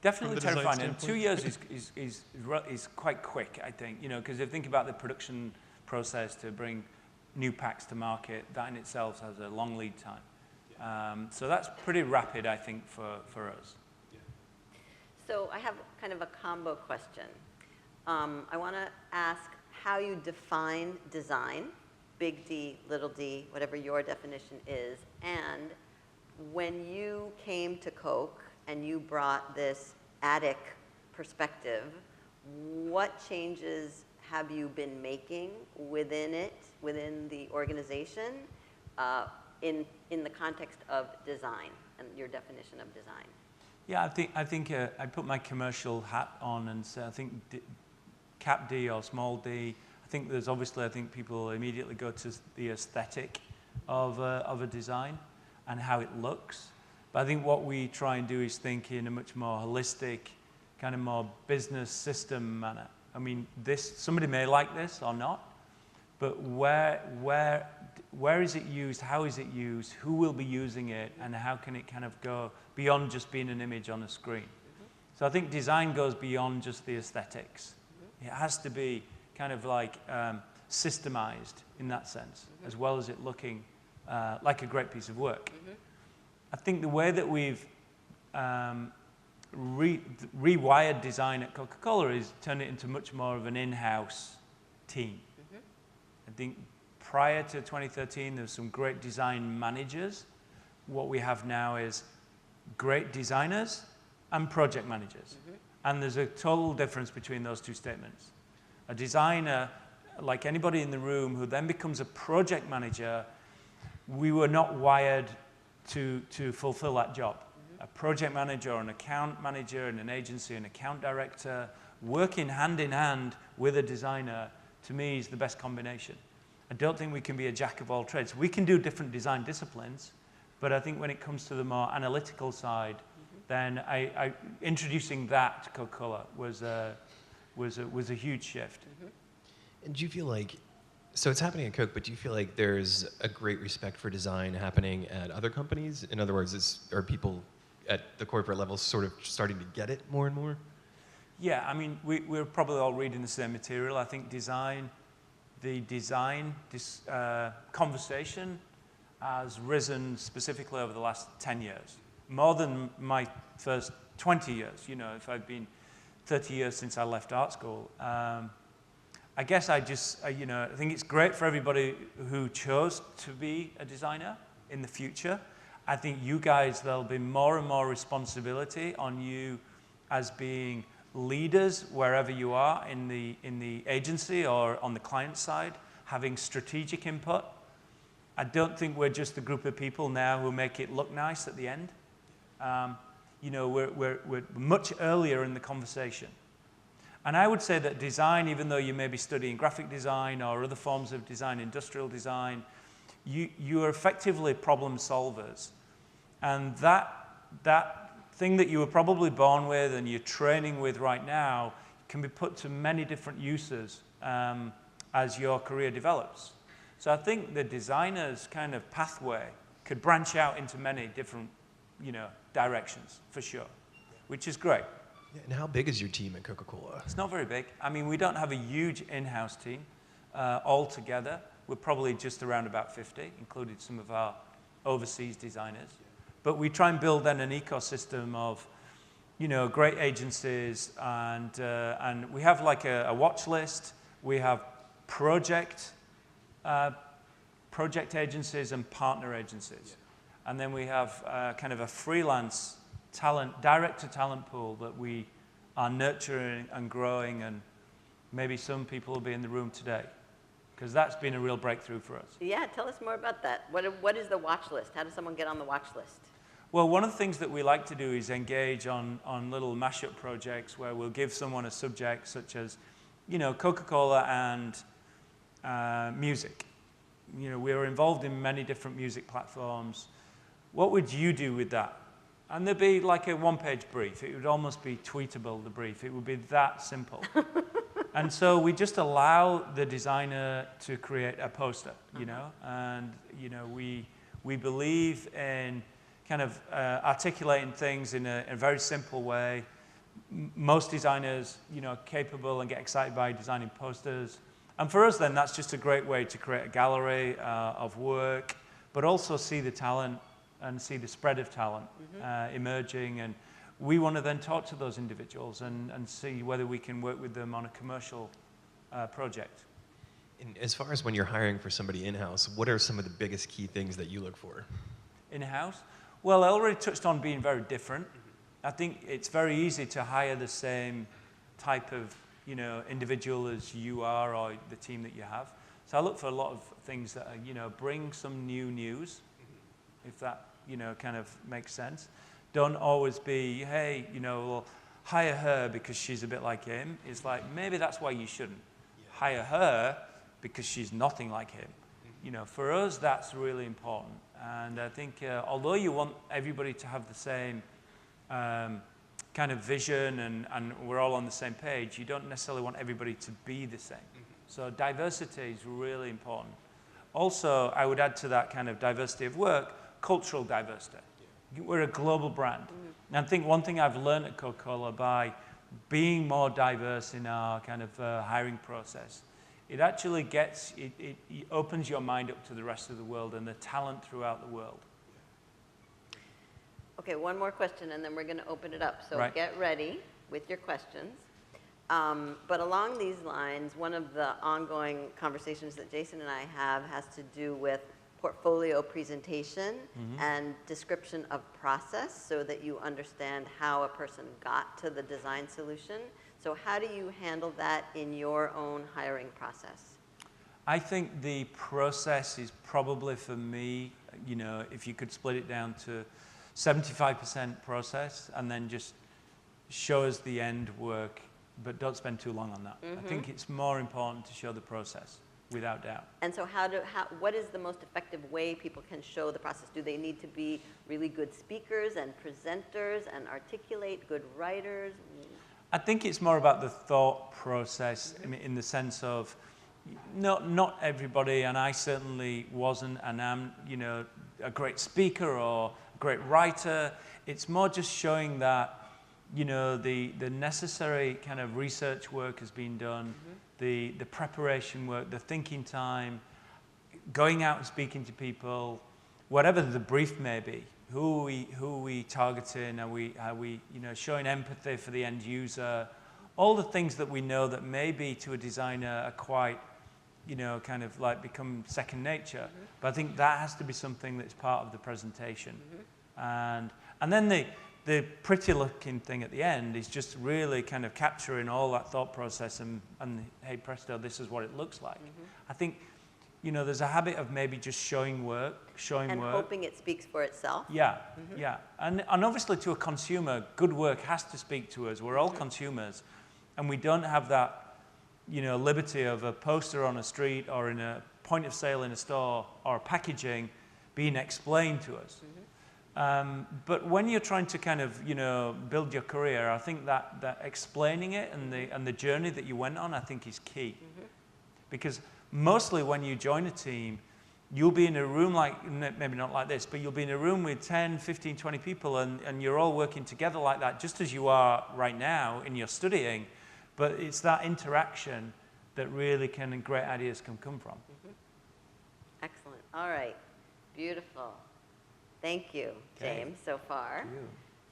Speaker 2: Definitely terrifying. And 2 years is quite quick, I think. You know, because if you think about the production process to bring new packs to market, that in itself has a long lead time. So that's pretty rapid, I think, for us.
Speaker 3: Yeah.
Speaker 1: So I have kind of a combo question. I want to ask, how you define design, big D, little d, whatever your definition is, and when you came to Coke and you brought this attic perspective, what changes have you been making within it, within the organization, in the context of design and your definition of design?
Speaker 2: Yeah, I think I put my commercial hat on and say I think cap D or small d. I think there's obviously, I think people immediately go to the aesthetic of a design and how it looks. But I think what we try and do is think in a much more holistic, kind of more business system manner. I mean, somebody may like this or not, but where is it used? How is it used? Who will be using it? And how can it kind of go beyond just being an image on a screen? So I think design goes beyond just the aesthetics. It has to be kind of like systemized in that sense, as well as it looking like a great piece of work. I think the way that we've rewired design at Coca-Cola is turn it into much more of an in-house team. I think prior to 2013, there were some great design managers. What we have now is great designers and project managers. And there's a total difference between those two statements. A designer, like anybody in the room who then becomes a project manager, we were not wired to fulfill that job. A project manager or an account manager in an agency, an account director, working hand in hand with a designer, to me, is the best combination. I don't think we can be a jack of all trades. We can do different design disciplines, but I think when it comes to the more analytical side, then introducing that to Coca-Cola was a huge shift.
Speaker 3: And do you feel like, so it's happening at Coke, but do you feel like there's a great respect for design happening at other companies? In other words, are people at the corporate level sort of starting to get it more and more?
Speaker 2: Yeah, I mean, we're probably all reading the same material. I think the design conversation has risen specifically over the last 10 years. More than my first 20 years, you know, if I've been 30 years since I left art school. I guess I think it's great for everybody who chose to be a designer in the future. I think you guys, there'll be more and more responsibility on you as being leaders wherever you are in the agency or on the client side, having strategic input. I don't think we're just a group of people now who make it look nice at the end. You know, we're much earlier in the conversation. And I would say that design, even though you may be studying graphic design or other forms of design, industrial design, you are effectively problem solvers. And that thing that you were probably born with and you're training with right now can be put to many different uses as your career develops. So I think the designer's kind of pathway could branch out into many different, you know, directions for sure, which is great.
Speaker 3: Yeah, and how big is your team at Coca-Cola?
Speaker 2: It's not very big. I mean, we don't have a huge in-house team altogether. We're probably just around about 50, including some of our overseas designers. But we try and build then an ecosystem of, you know, great agencies, and we have like a watch list. We have project agencies and partner agencies. And then we have kind of a freelance talent, direct-to-talent pool that we are nurturing and growing, and maybe some people will be in the room today, because that's been a real breakthrough for us.
Speaker 1: Yeah, tell us more about that. What is the watch list? How does someone get on the watch list?
Speaker 2: Well, one of the things that we like to do is engage on little mashup projects where we'll give someone a subject such as, you know, Coca-Cola and music. You know, we're involved in many different music platforms. What would you do with that? And there'd be like a one-page brief. It would almost be tweetable, the brief. It would be that simple. And so we just allow the designer to create a poster, you know, and, you know, we believe in kind of articulating things in a very simple way. Most designers, you know, are capable and get excited by designing posters. And for us then, that's just a great way to create a gallery of work, but also see the talent and see the spread of talent emerging. And we want to then talk to those individuals and see whether we can work with them on a commercial project.
Speaker 3: And as far as when you're hiring for somebody in-house, what are some of the biggest key things that you look for?
Speaker 2: In-house? Well, I already touched on being very different. I think it's very easy to hire the same type of, individual as you are or the team that you have. So I look for a lot of things that are, bring some new news, if that, kind of makes sense. Don't always be, hey, well, hire her because she's a bit like him. It's like, maybe that's why you shouldn't. Hire her because she's nothing like him. For us, that's really important. And I think, although you want everybody to have the same kind of vision and we're all on the same page, you don't necessarily want everybody to be the same. So diversity is really important. Also, I would add to that kind of diversity of work, cultural diversity. We're a global brand. And I think one thing I've learned at Coca-Cola by being more diverse in our kind of hiring process, it actually it opens your mind up to the rest of the world and the talent throughout the world.
Speaker 1: Okay, one more question, and then we're going to open it up. So
Speaker 2: Right.
Speaker 1: Get ready with your questions. But along these lines, one of the ongoing conversations that Jason and I have has to do with portfolio presentation and description of process so that you understand how a person got to the design solution. So how do you handle that in your own hiring process?
Speaker 2: I think the process is probably for me, if you could split it down to 75% process and then just show us the end work, but don't spend too long on that. I think it's more important to show the process, without doubt.
Speaker 1: And so what is the most effective way people can show the process? Do they need to be really good speakers and presenters and articulate, good writers?
Speaker 2: I think it's more about the thought process in the sense of not everybody, and I certainly wasn't and am, a great speaker or a great writer. It's more just showing that, the necessary kind of research work has been done, the preparation work, the thinking time, going out and speaking to people, whatever the brief may be. Who are we targeting? Are we showing empathy for the end user? All the things that we know that maybe to a designer are quite, kind of like become second nature. But I think that has to be something that's part of the presentation. And then the pretty looking thing at the end is just really kind of capturing all that thought process and hey presto, this is what it looks like. I think, there's a habit of maybe just showing work.
Speaker 1: And hoping it speaks for itself.
Speaker 2: Yeah, yeah. And obviously to a consumer, good work has to speak to us. We're all consumers. And we don't have that, liberty of a poster on a street or in a point of sale in a store or packaging being explained to us. But when you're trying to kind of, build your career, I think that explaining it and the journey that you went on, I think is key. Because mostly when you join a team, you'll be in a room maybe not like this, but you'll be in a room with 10, 15, 20 people and you're all working together like that, just as you are right now in your studying. But it's that interaction that really great ideas can come from.
Speaker 1: Excellent. All right. Beautiful. Thank you, James, so far.
Speaker 2: Thank you.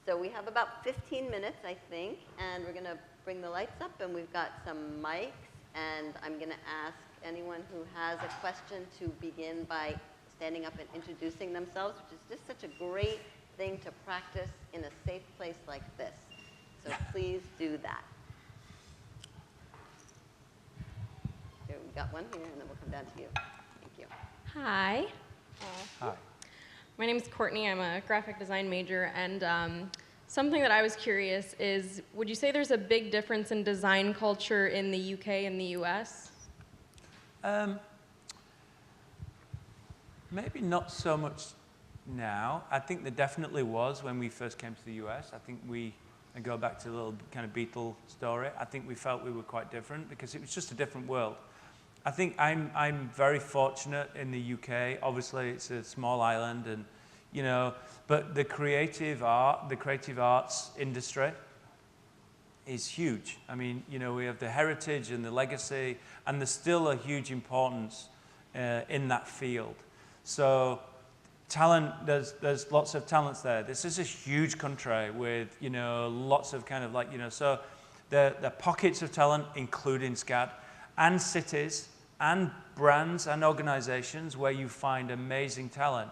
Speaker 1: So we have about 15 minutes, I think, and we're going to bring the lights up, and we've got some mics, and I'm going to ask anyone who has a question to begin by standing up and introducing themselves, which is just such a great thing to practice in a safe place like this. So please do that. Here, we've got one here, and then we'll come down to you. Thank you.
Speaker 4: Hi.
Speaker 2: Hi.
Speaker 4: My name is Courtney. I'm a graphic design major, and something that I was curious is, would you say there's a big difference in design culture in the UK and the US?
Speaker 2: Maybe not so much now. I think there definitely was when we first came to the US. I think I go back to the little kind of Beatle story. I think we felt we were quite different because it was just a different world. I think I'm very fortunate in the UK. Obviously, it's a small island, and but the creative arts industry is huge. I mean, we have the heritage and the legacy, and there's still a huge importance in that field. So, talent, there's lots of talents there. This is a huge country with lots of kind of so the pockets of talent, including SCAD, and cities. and brands and organizations where you find amazing talent.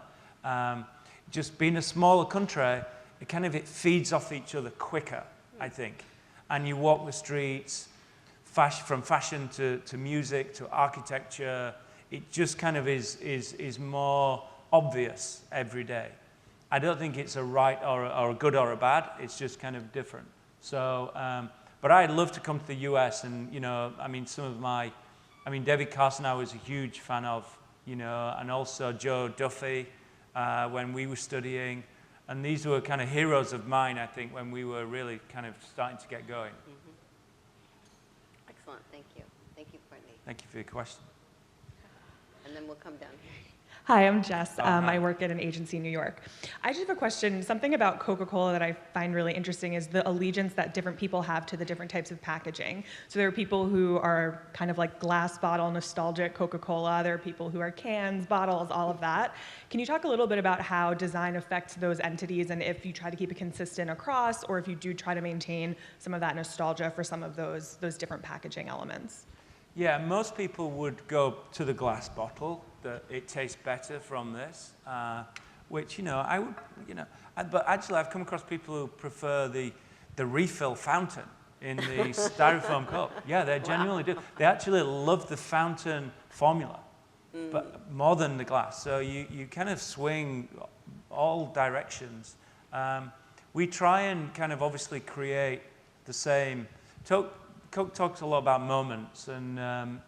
Speaker 2: Just being a smaller country, it feeds off each other quicker, I think. And you walk the streets, from fashion to music to architecture, it just kind of is more obvious every day. I don't think it's a right or a good or a bad, it's just kind of different. So, but I'd love to come to the US and, David Carson I was a huge fan of, and also Joe Duffy when we were studying. And these were kind of heroes of mine, I think, when we were really kind of starting to get going.
Speaker 1: Mm-hmm. Excellent, thank you. Thank you, Courtney.
Speaker 2: Thank you for your question.
Speaker 1: And then we'll come down here.
Speaker 5: Hi, I'm Jess.
Speaker 2: Hi.
Speaker 5: I work at an agency in New York. I just have a question. Something about Coca-Cola that I find really interesting is the allegiance that different people have to the different types of packaging. So there are people who are kind of like glass bottle nostalgic Coca-Cola. There are people who are cans, bottles, all of that. Can you talk a little bit about how design affects those entities and if you try to keep it consistent across or if you do try to maintain some of that nostalgia for some of those different packaging elements?
Speaker 2: Yeah, most people would go to the glass bottle, that it tastes better from this, which, I would, but actually I've come across people who prefer the refill fountain in the styrofoam cup. Yeah, they genuinely do. They actually love the fountain formula, but more than the glass. So you kind of swing all directions. We try and kind of obviously create the same. Coke talks a lot about moments, and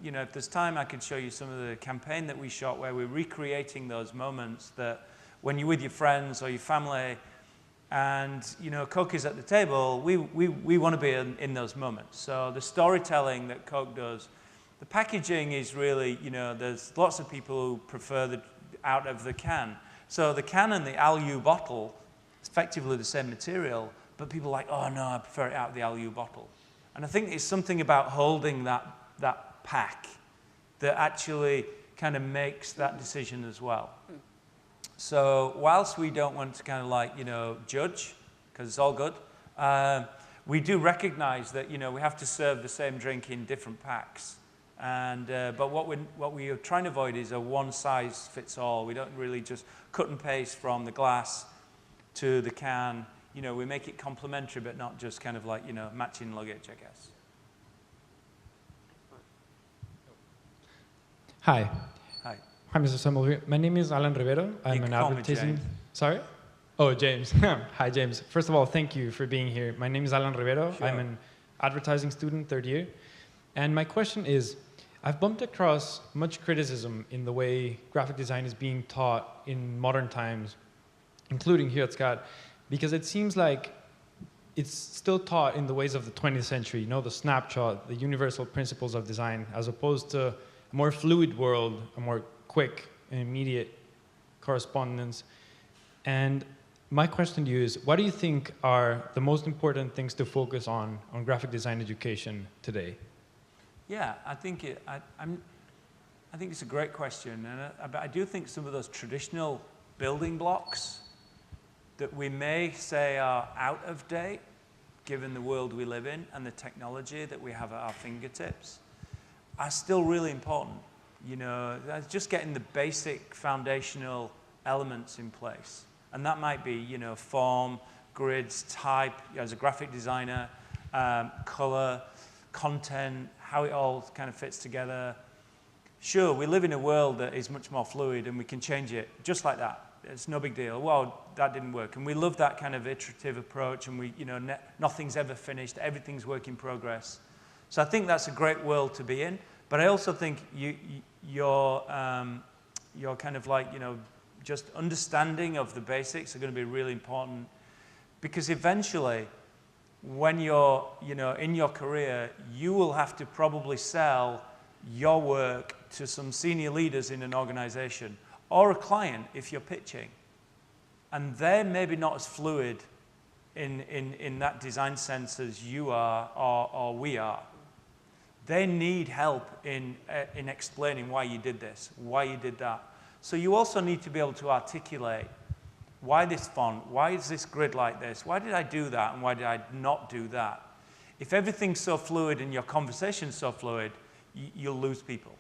Speaker 2: if there's time, I could show you some of the campaign that we shot where we're recreating those moments that when you're with your friends or your family, and Coke is at the table, we want to be in those moments. So the storytelling that Coke does, the packaging is really, there's lots of people who prefer the out of the can. So the can and the Alu bottle, it's effectively the same material, but people are like, oh no, I prefer it out of the Alu bottle. And I think it's something about holding that pack that actually kind of makes that decision as well. So whilst we don't want to kind of judge, because it's all good, we do recognize that, we have to serve the same drink in different packs. And, but what we are trying to avoid is a one size fits all. We don't really just cut and paste from the glass to the can. We make it complementary, but not just kind of matching luggage, I guess.
Speaker 6: Hi.
Speaker 2: Hi.
Speaker 6: Hi, Mr. Sommerville. My name is Alan Rivero. I'm an advertising. Sorry? Oh, James. Hi, James. First of all, thank you for being here. My name is Alan Rivero.
Speaker 2: Sure.
Speaker 6: I'm an advertising student, third year. And my question is, I've bumped across much criticism in the way graphic design is being taught in modern times, including here at SCAD. Because it seems like it's still taught in the ways of the 20th century, the snapshot, the universal principles of design, as opposed to a more fluid world, a more quick and immediate correspondence. And my question to you is, what do you think are the most important things to focus on graphic design education today?
Speaker 2: Yeah, I think it's a great question, and I do think some of those traditional building blocks that we may say are out of date, given the world we live in and the technology that we have at our fingertips, are still really important. Just getting the basic foundational elements in place. And that might be, form, grids, type, as a graphic designer, color, content, how it all kind of fits together. Sure, we live in a world that is much more fluid and we can change it just like that. It's no big deal. Well, that didn't work. And we love that kind of iterative approach, and nothing's ever finished, everything's work in progress. So I think that's a great world to be in. But I also think your kind of just understanding of the basics are going to be really important, because eventually, when you're, in your career, you will have to probably sell your work to some senior leaders in an organization, or a client if you're pitching. And they're maybe not as fluid in that design sense as you are or we are. They need help in explaining why you did this, why you did that. So you also need to be able to articulate why this font, why is this grid like this, why did I do that and why did I not do that? If everything's so fluid and your conversation's so fluid, you'll lose people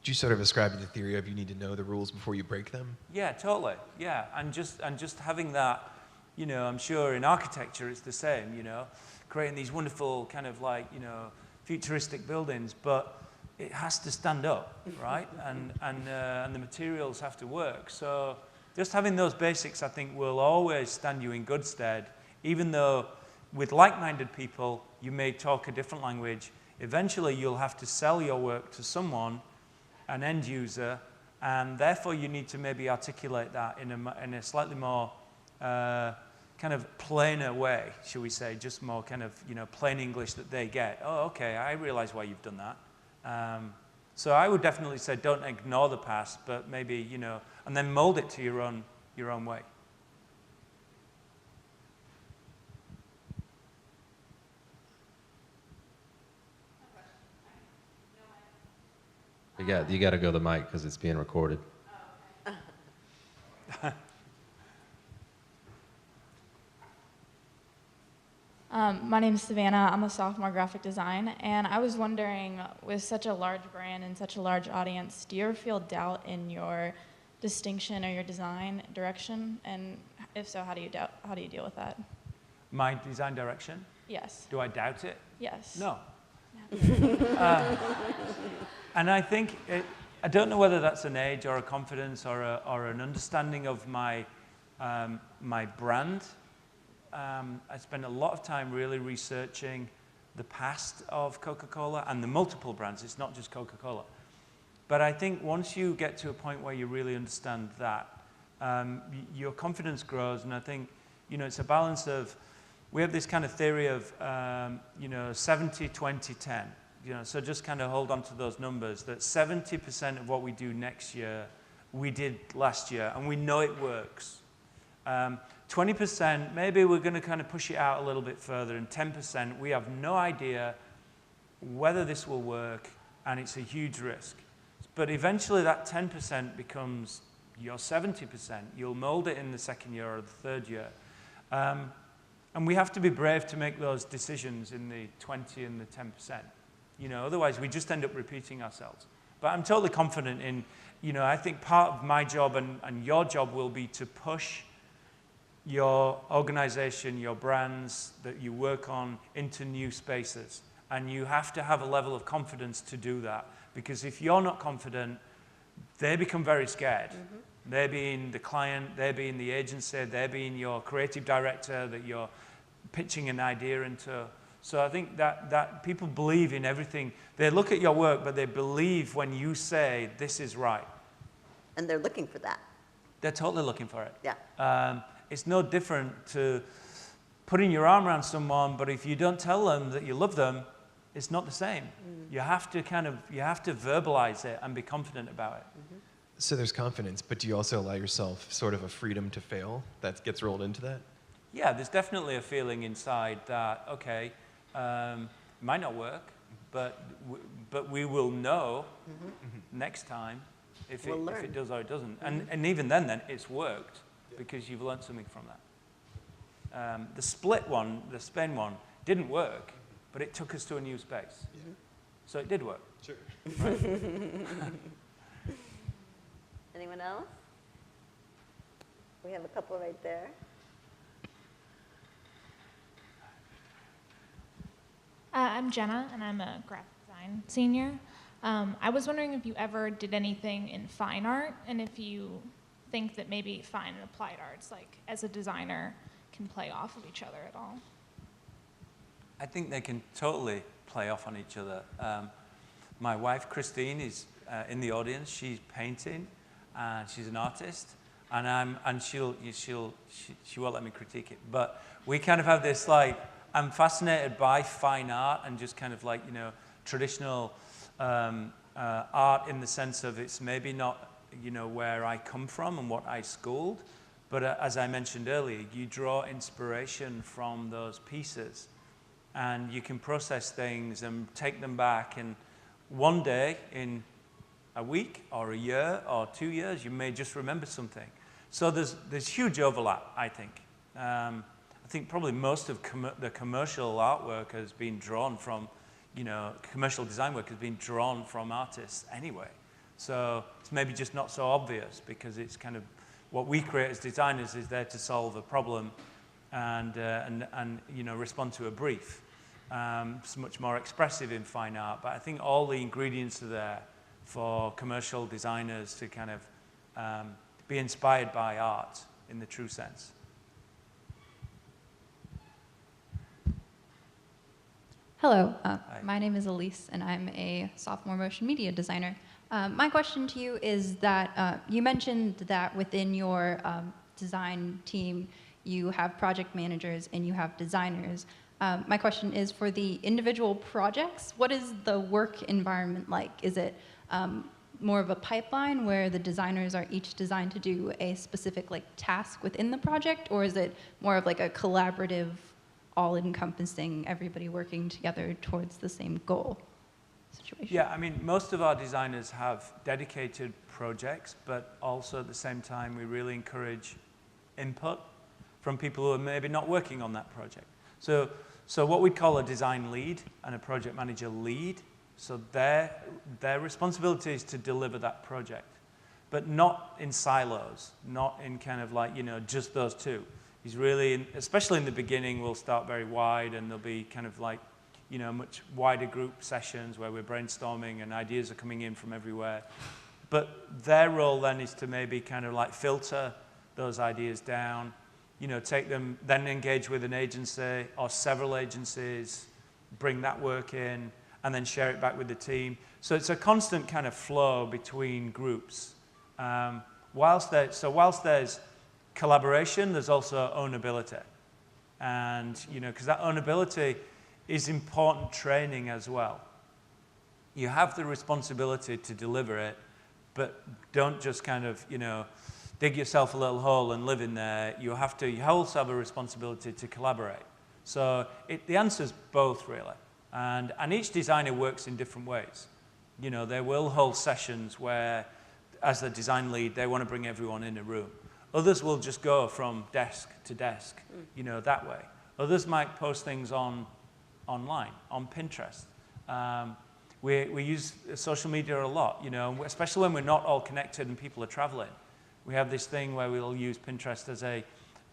Speaker 3: Do you sort of ascribe to the theory of you need to know the rules before you break them?
Speaker 2: Yeah, totally. Yeah, and just having that, you know, I'm sure in architecture it's the same, you know, creating these wonderful kind of like, you know, futuristic buildings, but it has to stand up, right? And the materials have to work. So just having those basics, I think, will always stand you in good stead, even though with like-minded people, you may talk a different language. Eventually, you'll have to sell your work to someone, an end user, and therefore you need to maybe articulate that in a slightly more kind of plainer way, shall we say, just more kind of, you know, plain English that they get. Oh, okay, I realize why you've done that. So I would definitely say don't ignore the past, but maybe, you know, and then mold it to your own way.
Speaker 7: You got to go to the mic because it's being recorded.
Speaker 8: My name is Savannah. I'm a sophomore graphic design, and I was wondering, with such a large brand and such a large audience, do you ever feel doubt in your distinction or your design direction? And if so, how do you deal with that?
Speaker 2: My design direction?
Speaker 8: Yes.
Speaker 2: Do I doubt it?
Speaker 8: Yes.
Speaker 2: No. And I think, I don't know whether that's an age or a confidence or an understanding of my brand. I spend a lot of time really researching the past of Coca-Cola and the multiple brands. It's not just Coca-Cola. But I think once you get to a point where you really understand that, your confidence grows. And I think, you know, it's a balance of, we have this kind of theory of, you know, 70, 20, 10. You know, so just kind of hold on to those numbers, that 70% of what we do next year, we did last year, and we know it works. 20%, maybe we're going to kind of push it out a little bit further, and 10%, we have no idea whether this will work, and it's a huge risk. But eventually that 10% becomes your 70%. You'll mold it in the second year or the third year. And we have to be brave to make those decisions in the 20 and the 10%. You know, otherwise we just end up repeating ourselves. But I'm totally confident in, you know, I think part of my job and your job will be to push your organization, your brands that you work on into new spaces. And you have to have a level of confidence to do that. Because if you're not confident, they become very scared. Mm-hmm. They being the client, they being the agency, they being your creative director that you're pitching an idea into. So I think that people believe in everything. They look at your work, but they believe when you say, this is right.
Speaker 1: And they're looking for that.
Speaker 2: They're totally looking for it.
Speaker 1: Yeah.
Speaker 2: It's no different to putting your arm around someone, but if you don't tell them that you love them, it's not the same. Mm. You have to verbalize it and be confident about it. Mm-hmm.
Speaker 3: So there's confidence, but do you also allow yourself sort of a freedom to fail that gets rolled into that?
Speaker 2: Yeah, there's definitely a feeling inside that, okay, it might not work, but we will know next time if it does or it doesn't. And even then it's worked because you've learned something from that. The split one, the Spain one, didn't work, but it took us to a new space. Yeah. So it did work.
Speaker 3: Sure.
Speaker 2: Right?
Speaker 1: Anyone else? We have a couple right there.
Speaker 9: I'm Jenna, and I'm a graphic design senior. I was wondering if you ever did anything in fine art, and if you think that maybe fine and applied arts, like as a designer, can play off of each other at all.
Speaker 2: I think they can totally play off on each other. My wife, Christine, is in the audience. She's painting, and she's an artist, and she won't let me critique it. But we kind of have this like, I'm fascinated by fine art and just kind of like, you know, traditional art in the sense of it's maybe not, you know, where I come from and what I schooled, but as I mentioned earlier, you draw inspiration from those pieces and you can process things and take them back, and one day in a week or a year or 2 years, you may just remember something. So there's huge overlap, I think. I think probably most of the commercial artwork has been drawn from, you know, commercial design work has been drawn from artists anyway. So it's maybe just not so obvious because it's kind of what we create as designers is there to solve a problem and respond to a brief. It's much more expressive in fine art, but I think all the ingredients are there for commercial designers to kind of be inspired by art in the true sense.
Speaker 10: Hello, my name is Elise, and I'm a sophomore motion media designer. My question to you is that you mentioned that within your design team, you have project managers and you have designers. My question is for the individual projects, what is the work environment like? Is it more of a pipeline where the designers are each designed to do a specific task within the project, or is it more of like a collaborative, all-encompassing, everybody working together towards the same goal situation?
Speaker 2: Yeah, I mean, most of our designers have dedicated projects, but also at the same time, we really encourage input from people who are maybe not working on that project. So what we'd call a design lead and a project manager lead, so their responsibility is to deliver that project, but not in silos, not in kind of just those two. He's really, especially in the beginning, we'll start very wide and there'll be kind of much wider group sessions where we're brainstorming and ideas are coming in from everywhere. But their role then is to maybe kind of filter those ideas down, take them, then engage with an agency or several agencies, bring that work in, and then share it back with the team. So it's a constant kind of flow between groups. Whilst there's collaboration, there's also ownability. And, because that ownability is important training as well. You have the responsibility to deliver it, but don't just kind of, dig yourself a little hole and live in there. You also have a responsibility to collaborate. So the answer's both, really. And each designer works in different ways. They will hold sessions where, as the design lead, they want to bring everyone in a room. Others will just go from desk to desk, that way. Others might post things online, on Pinterest. We use social media a lot, especially when we're not all connected and people are traveling. We have this thing where we'll use Pinterest as a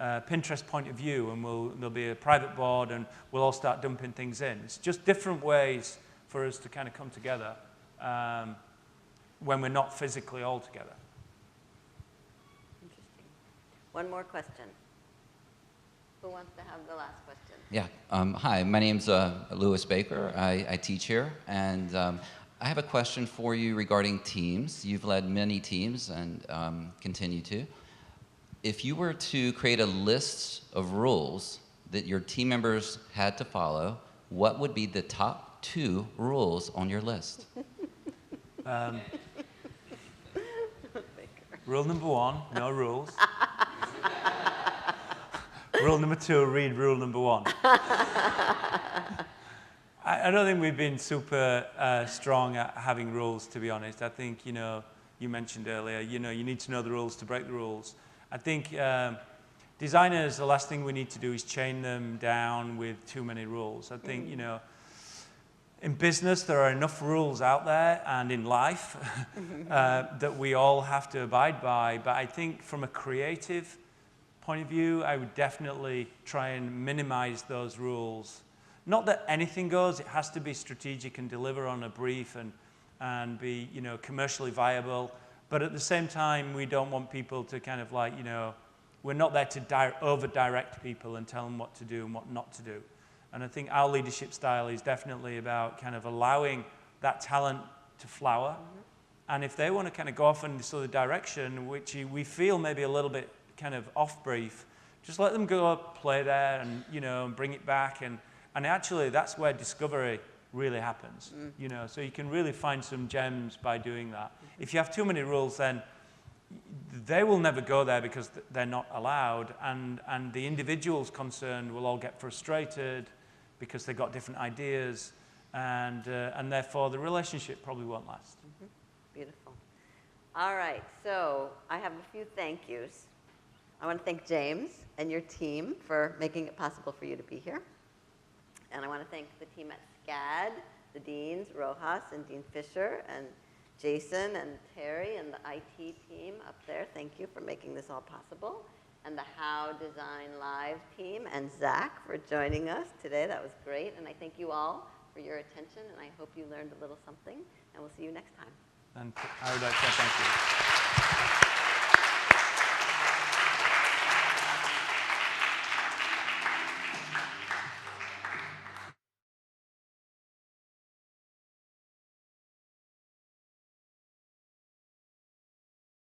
Speaker 2: Pinterest point of view, and there'll be a private board, and we'll all start dumping things in. It's just different ways for us to kind of come together when we're not physically all together.
Speaker 1: Interesting. One more question. Who wants to have the last question?
Speaker 11: Yeah. Hi, my name's Louis Baker. I teach here, and I have a question for you regarding teams. You've led many teams and continue to. If you were to create a list of rules that your team members had to follow, what would be the top 2 rules on your list?
Speaker 2: Rule number 1, no rules. Rule number 2, read rule number 1. I don't think we've been super strong at having rules, to be honest. I think, you mentioned earlier, you need to know the rules to break the rules. I think designers, the last thing we need to do is chain them down with too many rules. I think, in business, there are enough rules out there, and in life, that we all have to abide by. But I think from a creative point of view, I would definitely try and minimize those rules. Not that anything goes, it has to be strategic and deliver on a brief and be, commercially viable. But at the same time, we don't want people to kind of we're not there to over-direct people and tell them what to do and what not to do. And I think our leadership style is definitely about kind of allowing that talent to flower. And if they want to kind of go off in this other direction, which we feel maybe a little bit kind of off-brief, just let them go play there and, and bring it back. And actually, that's where discovery really happens, so you can really find some gems by doing that. If you have too many rules, then they will never go there because they're not allowed, and the individuals concerned will all get frustrated because they've got different ideas, and therefore the relationship probably won't last.
Speaker 1: Beautiful. All right, so I have a few thank yous. I want to thank James and your team for making it possible for you to be here. And I want to thank the team at SCAD, the deans, Rojas and Dean Fisher, and Jason and Terry and the IT team up there, thank you for making this all possible. And the How Design Live team and Zach for joining us today. That was great. And I thank you all for your attention, and I hope you learned a little something. And we'll see you next time.
Speaker 2: And I would like to say thank you.